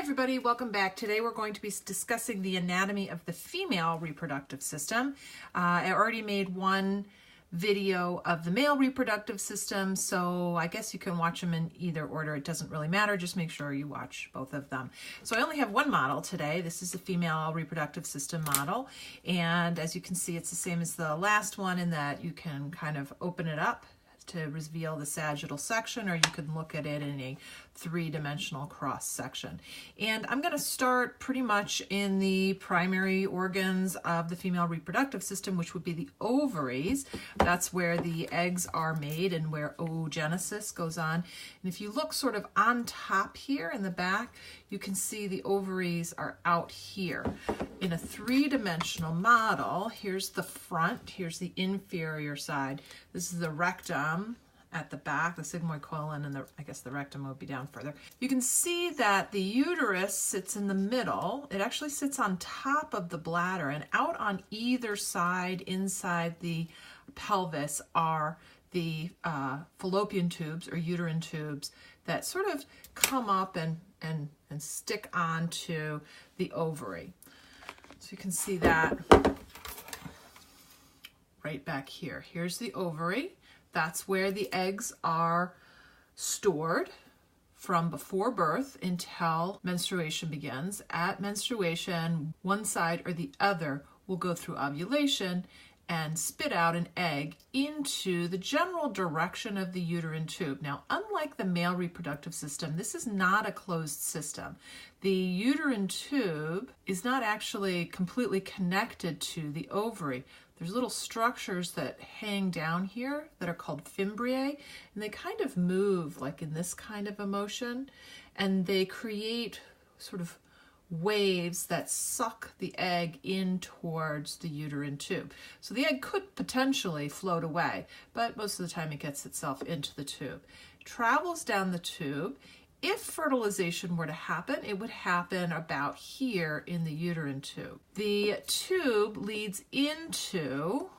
everybody, welcome back. Today we're going to be discussing the anatomy of the female reproductive system. I already made one video of the male reproductive system, so I guess you can watch them in either order. It doesn't really matter, just make sure you watch both of them. So I only have one model today. This is the female reproductive system model, and as you can see, it's the same as the last one in that you can kind of open it up to reveal the sagittal section, or you can look at it in a three-dimensional cross section. And I'm going to start pretty much in the primary organs of the female reproductive system, which would be the ovaries. That's where the eggs are made and where oogenesis goes on. And if you look sort of on top here in the back, you can see the ovaries are out here. In a three-dimensional model, here's the front, here's the inferior side. This is the rectum at the back, the sigmoid colon, and I guess the rectum would be down further. You can see that the uterus sits in the middle. It actually sits on top of the bladder, and out on either side inside the pelvis are the fallopian tubes or uterine tubes that sort of come up and stick onto the ovary. So you can see that right back here. Here's the ovary. That's where the eggs are stored from before birth until menstruation begins. At menstruation, one side or the other will go through ovulation and spit out an egg into the general direction of the uterine tube. Now, unlike the male reproductive system, this is not a closed system. The uterine tube is not actually completely connected to the ovary. There's little structures that hang down here that are called fimbriae, and they kind of move like in this kind of a motion, and they create sort of waves that suck the egg in towards the uterine tube. So the egg could potentially float away, but most of the time it gets itself into the tube. It travels down the tube. If fertilization were to happen, it would happen about here in the uterine tube. The tube leads into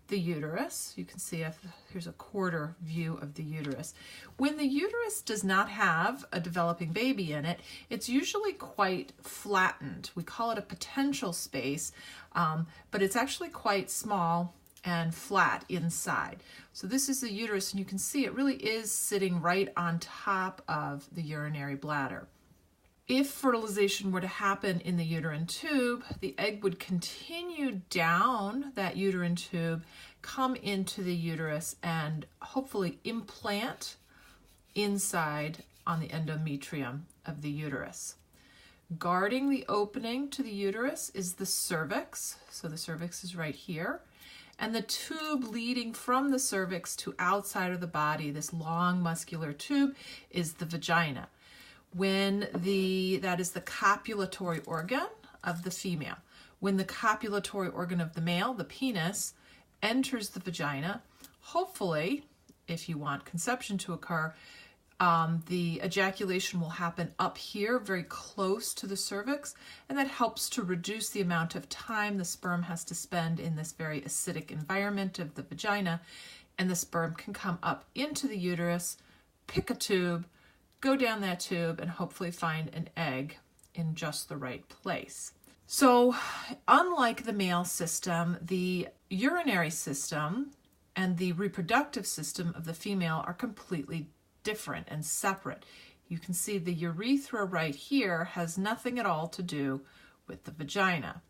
the uterus. You can see here's a quarter view of the uterus. When the uterus does not have a developing baby in it, it's usually quite flattened. We call it a potential space, but it's actually quite small and flat inside. So this is the uterus, and you can see it really is sitting right on top of the urinary bladder. If fertilization were to happen in the uterine tube, the egg would continue down that uterine tube, come into the uterus, and hopefully implant inside on the endometrium of the uterus. Guarding the opening to the uterus is the cervix. So the cervix is right here. And the tube leading from the cervix to outside of the body, this long muscular tube, is the vagina. That is the copulatory organ of the female. When the copulatory organ of the male, the penis, enters the vagina, hopefully, if you want conception to occur, the ejaculation will happen up here, very close to the cervix, and that helps to reduce the amount of time the sperm has to spend in this very acidic environment of the vagina, and the sperm can come up into the uterus, pick a tube, go down that tube, and hopefully find an egg in just the right place. So, unlike the male system, the urinary system and the reproductive system of the female are completely different and separate. You can see the urethra right here has nothing at all to do with the vagina.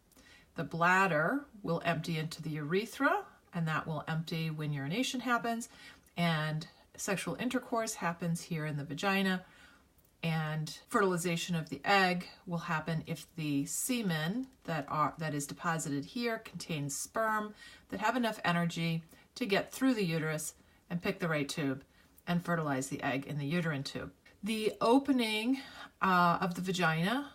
The bladder will empty into the urethra, and that will empty when urination happens, and sexual intercourse happens here in the vagina, and fertilization of the egg will happen if the semen that is deposited here contains sperm that have enough energy to get through the uterus and pick the right tube and fertilize the egg in the uterine tube. The opening of the vagina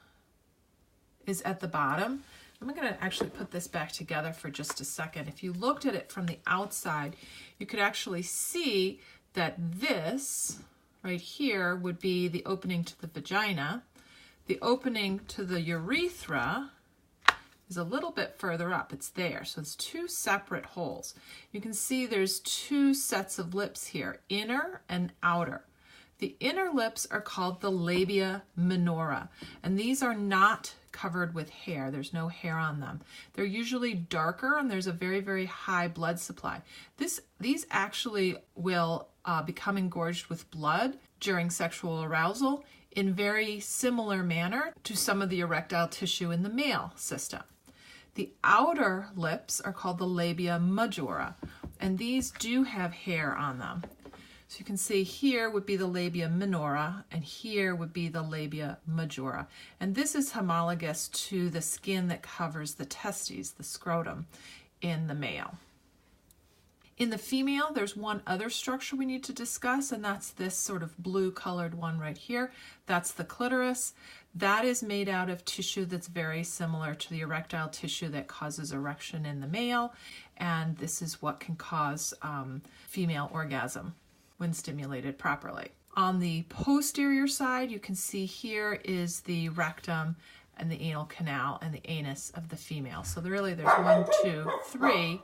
is at the bottom. I'm going to actually put this back together for just a second. If you looked at it from the outside, you could actually see that this right here would be the opening to the vagina. The opening to the urethra is a little bit further up. It's there. So it's two separate holes. You can see there's two sets of lips here, inner and outer. The inner lips are called the labia minora, and these are not covered with hair. There's no hair on them. They're usually darker, and there's a very, very high blood supply. These actually will become engorged with blood during sexual arousal in very similar manner to some of the erectile tissue in the male system. The outer lips are called the labia majora, and these do have hair on them. So you can see here would be the labia minora, and here would be the labia majora. And this is homologous to the skin that covers the testes, the scrotum, in the male. In the female, there's one other structure we need to discuss, and that's this sort of blue-colored one right here. That's the clitoris. That is made out of tissue that's very similar to the erectile tissue that causes erection in the male, and this is what can cause female orgasm when stimulated properly. On the posterior side, you can see here is the rectum and the anal canal and the anus of the female. So there's 1, 2, 3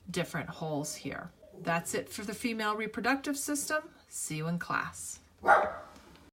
different holes here. That's it for the female reproductive system. See you in class.